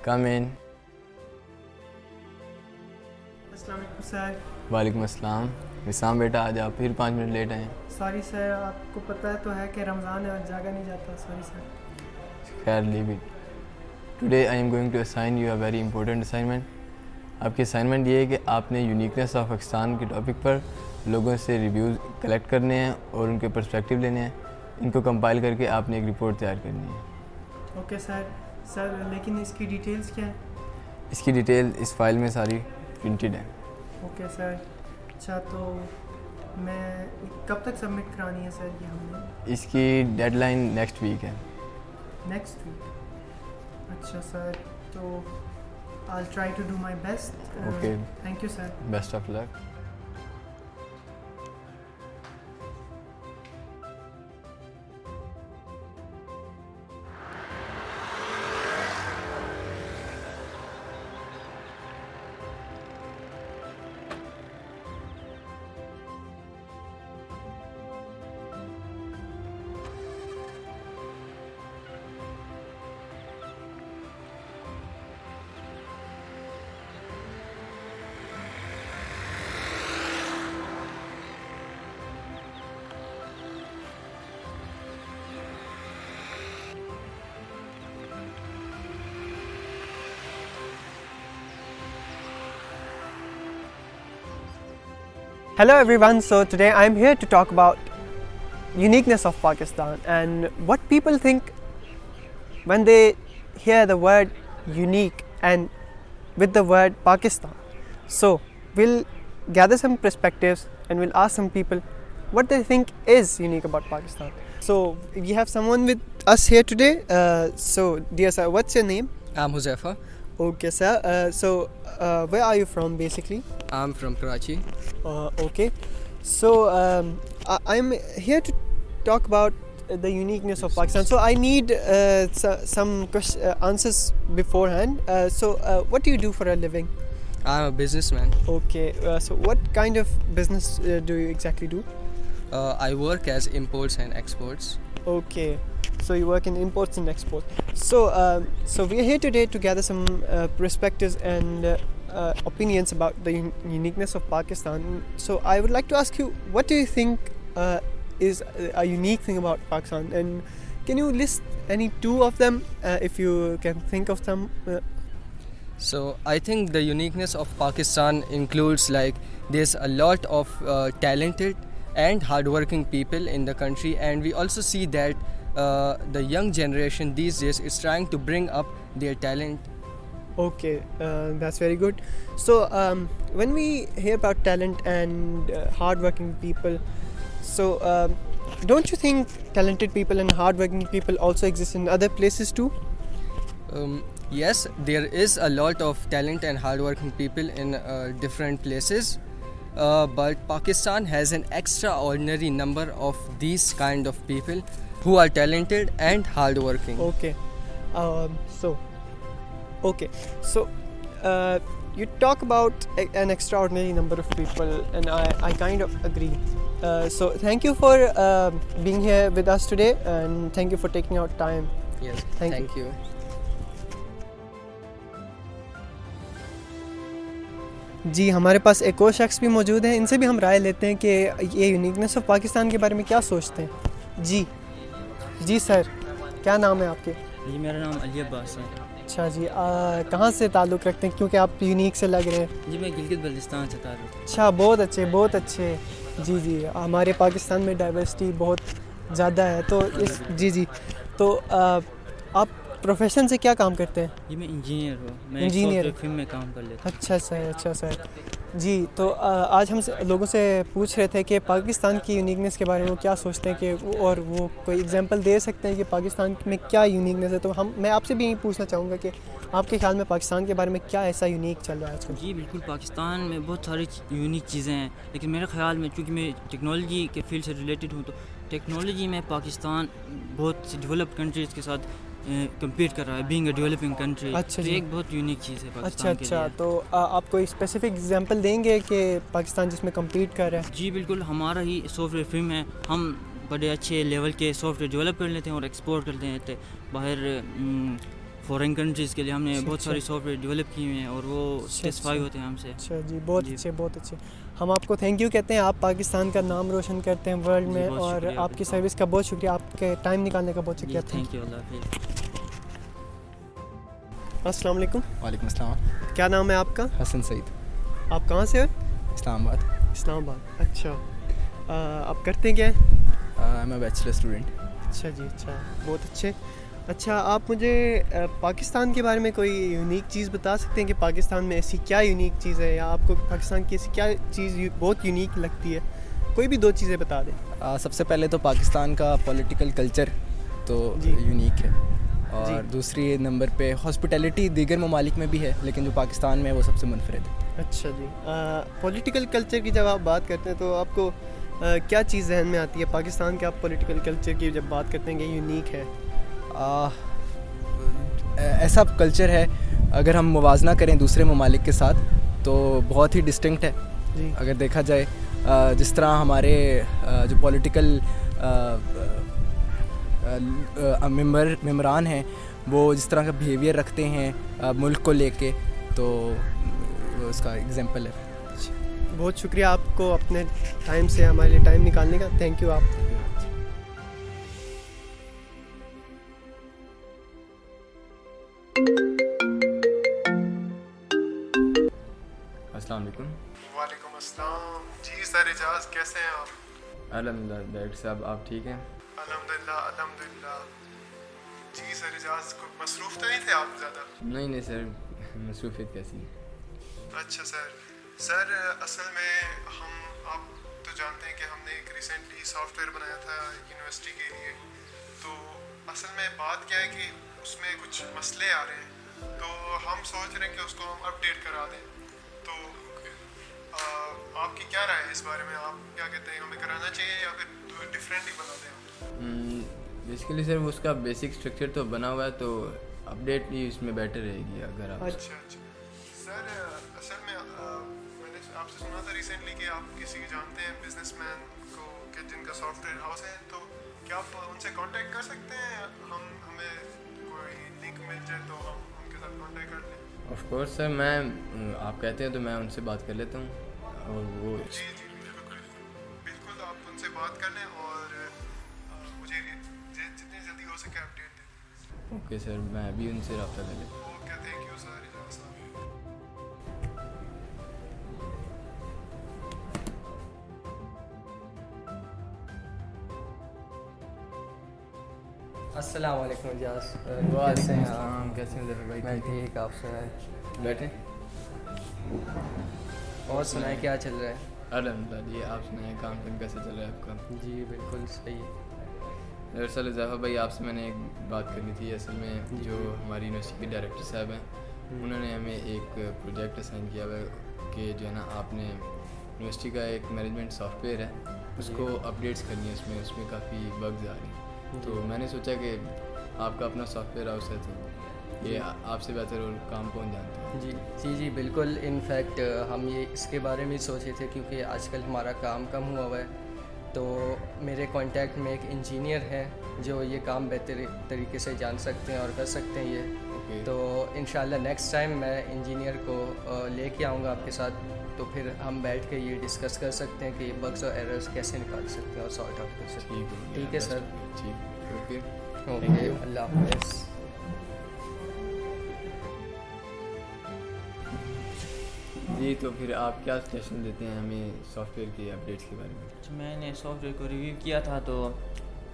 کم ان. السلام علیکم سر. وعلیکم السلام. وسام بیٹا آج آپ پھر 5 منٹ لیٹ آئے. سوری سر, آپ کو پتہ تو ہے کہ رمضان ہے اور جاگا نہیں جاتا. Sorry sir. خیر leave it. Today I am going to assign you a very important assignment. آپ کی اسائنمنٹ یہ ہے کہ آپ نے یونیکنیس آف پاکستان کے ٹاپک پر لوگوں سے ریویوز کلیکٹ کرنے ہیں اور ان کے پرسپیکٹیو لینے ہیں. ان کو کمپائل کر کے آپ نے ایک رپورٹ تیار کرنی ہے. Okay sir. سر لیکن اس کی ڈیٹیلز کیا ہیں؟ اس کی ڈیٹیل اس فائل میں ساری پرنٹڈ ہیں. Okay sir. اچھا تو میں کب تک سبمٹ کرانی ہے سر یہ ہم نے؟ اس کی ڈیڈ لائن نیکسٹ ویک ہے. Next week. اچھا سر, تو I'll try to do my best. Okay. Thank you sir. Best of luck. Hello everyone, so today I'm here to talk about uniqueness of Pakistan and what people think when they hear the word unique and with the word Pakistan. So we'll gather some perspectives and we'll ask some people what they think is unique about Pakistan. So we have someone with us here today. So dear sir, what's your name? I'm Huzaifa. Okay sir, so where are you from basically? I'm from Karachi. Okay, so I'm here to talk about the uniqueness of Pakistan. So I need some answers beforehand. So what do you do for a living? I'm a businessman. Okay, so what kind of business do you exactly do? I work as imports and exports. Okay, so you work in imports and exports. So we are here today to gather some perspectives and opinions about the uniqueness of Pakistan. So I would like to ask you, what do you think is a unique thing about Pakistan, and can you list any two of them if you can think of them? So I think the uniqueness of Pakistan includes like there's a lot of talented and hardworking people in the country, and we also see that the young generation these days is trying to bring up their talent. Okay, that's very good. So when we hear about talent and hardworking people, so don't you think talented people and hardworking people also exist in other places too? Yes, there is a lot of talent and hardworking people in different places, but Pakistan has an extraordinary number of these kind of people who are talented and hardworking. Okay, so you talk about an extraordinary number of people, and I kind of agree. So thank you for being here with us today, and thank you for taking out time. Yes, thank you. جی ہمارے پاس ایک اور شخص بھی موجود ہیں, ان سے بھی ہم رائے لیتے ہیں کہ یہ یونیکنیس آف پاکستان کے بارے میں کیا سوچتے ہیں. جی سر, کیا نام ہے آپ کے؟ جی میرا نام علی عباس ہے. اچھا جی, کہاں سے تعلق رکھتے ہیں, کیونکہ آپ یونیک سے لگ رہے ہیں؟ جی میں گلگت بلتستان سے تعلق. اچھا, بہت اچھے. جی ہمارے پاکستان میں ڈائیورسٹی بہت زیادہ ہے, تو جی تو آپ پروفیشن سے کیا کام کرتے ہیں؟ جی میں انجینئر ہوں. میں انجینئر فلم میں کام کر لیتا ہوں. اچھا سر. جی تو آج ہم لوگوں سے پوچھ رہے تھے کہ پاکستان کی یونیکنیس کے بارے میں وہ کیا سوچتے ہیں, کہ اور وہ کوئی ایگزامپل دے سکتے ہیں کہ پاکستان میں کیا یونیکنیس ہے. تو میں آپ سے بھی یہی پوچھنا چاہوں گا کہ آپ کے خیال میں پاکستان کے بارے میں کیا ایسا یونیک چل رہا ہے آج کل؟ جی بالکل, پاکستان میں بہت ساری یونیک چیزیں ہیں, لیکن میرے خیال میں چونکہ میں ٹیکنالوجی کے فیلڈ سے ریلیٹڈ ہوں, تو ٹیکنالوجی میں پاکستان بہت سی ڈیولپڈ کنٹریز کے ساتھ کمپیٹ کر رہا ہے, بینگ اے ڈیولپنگ کنٹری. اچھا تو ایک بہت یونیک چیز ہے پاکستان کے لیے. اچھا, تو آپ کوئی اسپیسیفک ایگزامپل دیں گے کہ پاکستان جس میں کمپیٹ کر رہا ہے؟ جی بالکل, ہمارا ہی سافٹ ویئر فرم ہے, ہم بڑے اچھے لیول کے سافٹ ویئر ڈیولپ کر لیتے ہیں اور ایکسپورٹ کرتے ہیں باہر فورن کنٹریز کے لیے ہم نے بہت اچھا۔ ساری سافٹ ویئر ڈیولپ کی ہوئی ہیں اور وہ سیٹسفائی ہوتے ہیں ہم سے. اچھا جی، بہت جی۔ اچھے بہت اچھے. ہم آپ کو تھینک یو کہتے ہیں، آپ پاکستان کا نام روشن کرتے ہیں ورلڈ جی، میں، بہت اور شکریہ آپ کی بالکل۔ سروس کا بہت شکریہ، آپ کے ٹائم نکالنے کا بہت شکریہ. Thank you. اللہ حافظ. السلام علیکم. وعلیکم السلام. کیا نام ہے آپ کا؟ حسن سعید. آپ کہاں سے ہو؟ اسلام آباد. اسلام آباد. اچھا، آپ کرتے ہیں کیا ہے؟ I am a bachelor student. اچھا جی، اچھا بہت اچھے. اچھا، آپ مجھے پاکستان کے بارے میں کوئی یونیک چیز بتا سکتے ہیں کہ پاکستان میں ایسی کیا یونیک چیز ہے، یا آپ کو پاکستان کی ایسی کیا چیز بہت یونیک لگتی ہے؟ کوئی بھی 2 چیزیں بتا دیں. سب سے پہلے تو پاکستان کا پولیٹیکل کلچر تو جی۔ یونیک ہے، اور جی۔ دوسری نمبر پہ ہاسپٹیلٹی دیگر ممالک میں بھی ہے، لیکن جو پاکستان میں ہے وہ سب سے منفرد ہے. اچھا جی، پولیٹیکل کلچر کی جب آپ بات کرتے ہیں تو آپ کو کیا چیز ذہن میں آتی ہے پاکستان کے؟ آپ پولیٹیکل کلچر کی جب بات کرتے ہیں کہ یونیک ہے، ایسا کلچر ہے اگر ہم موازنہ کریں دوسرے ممالک کے ساتھ تو بہت ہی ڈسٹنکٹ ہے. جی اگر دیکھا جائے جس طرح ہمارے جو پولیٹیکل ممبران ہیں وہ جس طرح کا بیہیویئر رکھتے ہیں ملک کو لے کے، تو اس کا ایگزامپل ہے. بہت شکریہ آپ کو اپنے ٹائم سے ہمارے لیے ٹائم نکالنے کا. Thank you. آپ السلام علیکم. وعلیکم السلام. جی سر اعجاز، کیسے ہیں آپ؟ الحمدللہ. ڈائریکٹر صاحب آپ ٹھیک ہیں؟ الحمدللہ الحمدللہ. جی سر اعجاز، کو مصروف تو نہیں تھے آپ زیادہ؟ نہیں سر، مصروفیت کیسی؟ اچھا سر اصل میں آپ تو جانتے ہیں کہ ہم نے ایک ریسنٹلی سافٹ ویئر بنایا تھا یونیورسٹی کے لیے. تو اصل میں بات کیا ہے کہ اس میں کچھ مسئلے آ رہے ہیں، تو ہم سوچ رہے ہیں کہ اس کو ہم اپڈیٹ کرا دیں. تو آپ کی کیا رائے ہے اس بارے میں؟ آپ کیا کہتے ہیں، ہمیں کرانا چاہیے یا پھر ڈفرینٹ ہی بنا دیں؟ بیسیکلی سر وہ اس کا بیسک اسٹرکچر تو بنا ہوا ہے، تو اپڈیٹ ہی اس میں بیٹر رہے گی اگر آپ. اچھا سر، اصل میں میں نے آپ سے سنا تھا ریسنٹلی کہ آپ کسی جانتے ہیں بزنس مین کو کہ جن کا سافٹ ویئر ہاؤس ہے، تو کیا آپ ان سے کانٹیکٹ کر سکتے ہیں؟ ہمیں کوئی لنک مل جائے تو ہم ان کے ساتھ کانٹیکٹ کر لیں. آف کورس سر، میں آپ کہتے ہیں تو میں ان سے بات کر لیتا ہوں، اور وہ جی بالکل آپ ان سے بات کر لیں اور مجھے جتنی جلدی ہو سکے اپڈیٹ دیں. اوکے سر، میں ابھی ان سے رابطہ کر لیتا ہوں. اوکے، تھینک یو سر اعجاز صاحب. السلام علیکم اجاز. وعلیکم السلام. کیسے ہیں ظفر بھائی؟ میں ٹھیک، آپ سنائیں؟ بیٹھیں. اور سنائیں کیا چل رہا ہے؟ الحمدللہ. جی آپ سنائیں، کام کیسے چل رہا ہے آپ کا؟ جی بالکل صحیح ہے. دراصل ظفر بھائی آپ سے میں نے ایک بات کرنی تھی. اصل میں جو ہماری یونیورسٹی کے ڈائریکٹر صاحب ہیں انہوں نے ہمیں ایک پروجیکٹ اسائن کیا ہوا ہے کہ جو ہے نا آپ نے یونیورسٹی کا ایک مینجمنٹ سافٹ ویئر ہے اس کو اپڈیٹس کرنی ہے. اس میں کافی بگز آ رہے ہیں، تو میں نے سوچا کہ آپ کا اپنا سافٹ ویئر ہاؤس ہے تو یہ آپ سے بہتر اور کام کون جانتا ہے. جی بالکل. ان فیکٹ ہم یہ اس کے بارے میں سوچے تھے کیونکہ آج کل ہمارا کام کم ہوا ہوا ہے، تو میرے کانٹیکٹ میں ایک انجینئر ہے جو یہ کام بہتر طریقے سے جان سکتے ہیں اور کر سکتے ہیں یہ. تو انشاءاللہ نیکسٹ ٹائم میں انجینئر کو لے کے آؤں گا آپ کے ساتھ، تو پھر ہم بیٹھ کے یہ ڈسکس کر سکتے ہیں کہ یہ بگس اور ایررز کیسے نکال سکتے ہیں اور سارٹ آؤٹ کر سکتے ہیں. ٹھیک ہے سر. ٹھیک. اوکے، اللہ حافظ. جی تو پھر آپ کیا سجیشن دیتے ہیں ہمیں سافٹ ویئر کی اپڈیٹس کے بارے میں؟ میں نے سافٹ ویئر کو ریویو کیا تھا تو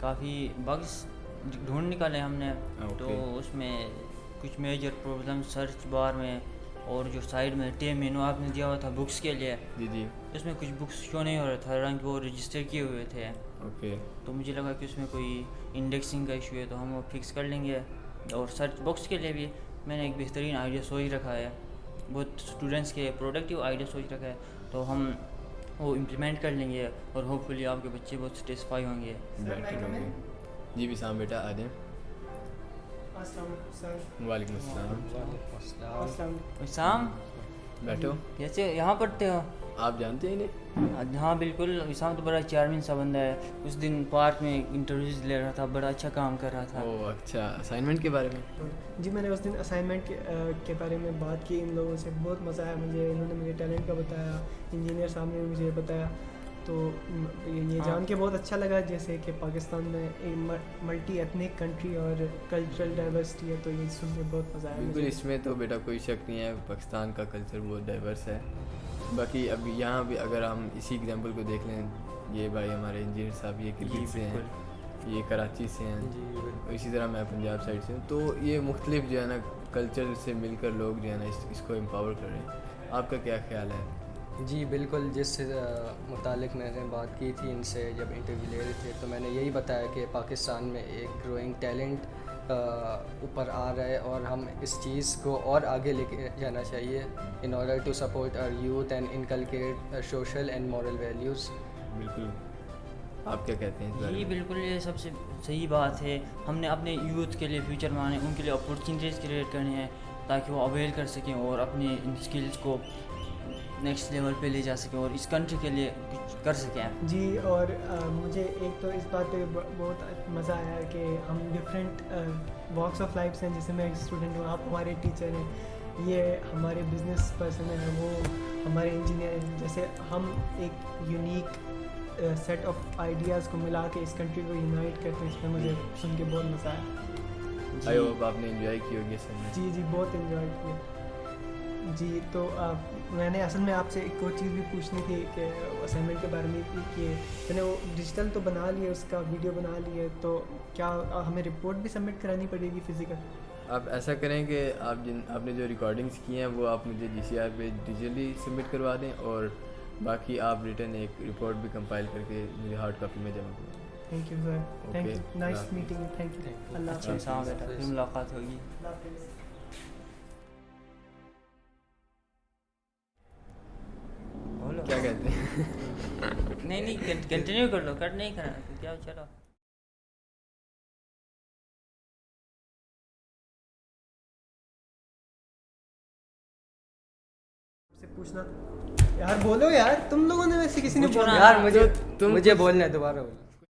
کافی بگس ڈھونڈ نکالے ہم نے. تو اس میں کچھ میجر پرابلم سرچ بار میں، اور جو سائڈ میں ٹیم مینو آپ نے دیا ہوا تھا بکس کے لیے، جی اس میں کچھ بکس شو نہیں ہو رہا تھا، حالانکہ وہ رجسٹر کیے ہوئے تھے. تو مجھے لگا کہ اس میں کوئی انڈیکسنگ کا ایشو ہے، تو ہم وہ فکس کر لیں گے. اور سرچ باکس کے لیے بھی میں نے ایک بہترین آئیڈیا سوچ رکھا ہے، بہت اسٹوڈنٹس کے پروڈکٹیو آئیڈیا سوچ رکھا ہے، تو ہم وہ امپلیمنٹ کر لیں گے اور ہوپ فلی آپ کے بچے بہت سیٹسفائی ہوں گے. بیٹر ہوں گے. جی وسام بیٹا آ جائیں. السلام علیکم سر. وعلیکم السلام. وسام بیٹھو. جیسے یہاں پڑھتے ہو؟ آپ جانتے ہیں انہیں؟ ہاں بالکل، وسام تو بڑا چارمنگ سا بندہ ہے. اس دن پارک میں انٹرویوز لے رہا تھا، بڑا اچھا کام کر رہا تھا. او اچھا، اسائنمنٹ کے بارے میں؟ جی میں نے اس دن اسائنمنٹ کے بارے میں بات کی ان لوگوں سے، بہت مزہ آیا مجھے. انہوں نے مجھے ٹیلنٹ کا بتایا، انجینئر صاحب نے مجھے بتایا. تو یہ جان کے بہت اچھا لگا جیسے کہ پاکستان میں ایک ملٹی ایتھنک کنٹری اور کلچرل ڈائیورسٹی ہے. تو یہ سن کے بہت مزہ آیا. بالکل، اس میں تو بیٹا کوئی شک نہیں ہے، پاکستان کا کلچر بہت ڈائیورس ہے. باقی اب یہاں بھی اگر ہم اسی ایگزامپل کو دیکھ لیں، یہ بھائی ہمارے انجینئر صاحب یہ کرکٹ سے ہیں، یہ کراچی سے ہیں، اسی طرح میں پنجاب سائڈ سے ہوں. تو یہ مختلف جو ہے نا کلچر سے مل کر لوگ جو ہے نا اس کو امپاور کر رہے ہیں. آپ کا کیا خیال ہے؟ جی بالکل، جس متعلق میں نے بات کی تھی ان سے جب انٹرویو لے رہے تھے، تو میں نے یہی بتایا کہ پاکستان میں ایک گروئنگ ٹیلنٹ اوپر آ رہا ہے اور ہم اس چیز کو اور آگے لے کے جانا چاہیے in order to support our youth and inculcate social and moral values. بالکل، آپ کیا کہتے ہیں اس بارے جی میں؟ بالکل، یہ سب سے صحیح بات ہے. ہم نے اپنے یوتھ کے لیے فیوچر بنانے، ان کے لیے اپورچونیٹیز کریٹ کرنی ہے تاکہ وہ اویل کر سکیں اور اپنے ان اسکلس کو نیکسٹ لیول پہ لے جا سکیں اور اس کنٹری کے لیے کچھ کر سکیں. جی اور مجھے ایک تو اس بات پہ بہت مزہ آیا کہ ہم ڈفرینٹ واکس آف لائف ہیں. جیسے میں ایک اسٹوڈنٹ ہوں، آپ ہمارے ٹیچر ہیں، یہ ہمارے بزنس پرسن ہیں، وہ ہمارے انجینئر ہیں. جیسے ہم ایک یونیک سیٹ آف آئیڈیاز کو ملا کے اس کنٹری کو یونائٹ کرتے ہیں. اس میں مجھے سن کے بہت مزہ آیا. آئی ہوپ آپ نے انجوائے کی ہوگی سر. جی بہت انجوائے کیا. جی تو میں نے اصل میں آپ سے ایک اور چیز بھی پوچھنی تھی کہ اسائنمنٹ کے بارے میں کہ میں نے وہ ڈیجیٹل تو بنا لی ہے، اس کا ویڈیو بنا لی ہے، تو کیا ہمیں رپورٹ بھی سبمٹ کرانی پڑے گی فزیکل؟ آپ ایسا کریں کہ آپ نے جو ریکارڈنگس کی ہیں وہ آپ مجھے GCR پہ ڈیجیٹلی سبمٹ کروا دیں، اور باقی آپ ریٹن ایک رپورٹ بھی کمپائل کر کے مجھے ہارڈ کاپی میں جمع کروا دیں. Thank you sir, thank you, nice meeting, thank you. اللہ اچھا حافظ. انسان بیٹا، پھر ملاقات ہوگی. اللہ حافظ. کیا کہتے ہیں؟ نہیں کنٹینیو کر لو، کٹ نہیں کرنا کیا. چلو سے پوچھنا یار، بولو یار، تم لوگوں نے ویسے کسی نے پوچھو نا. بولا یار مجھے بولنا ہے، دوبارہ بولنا.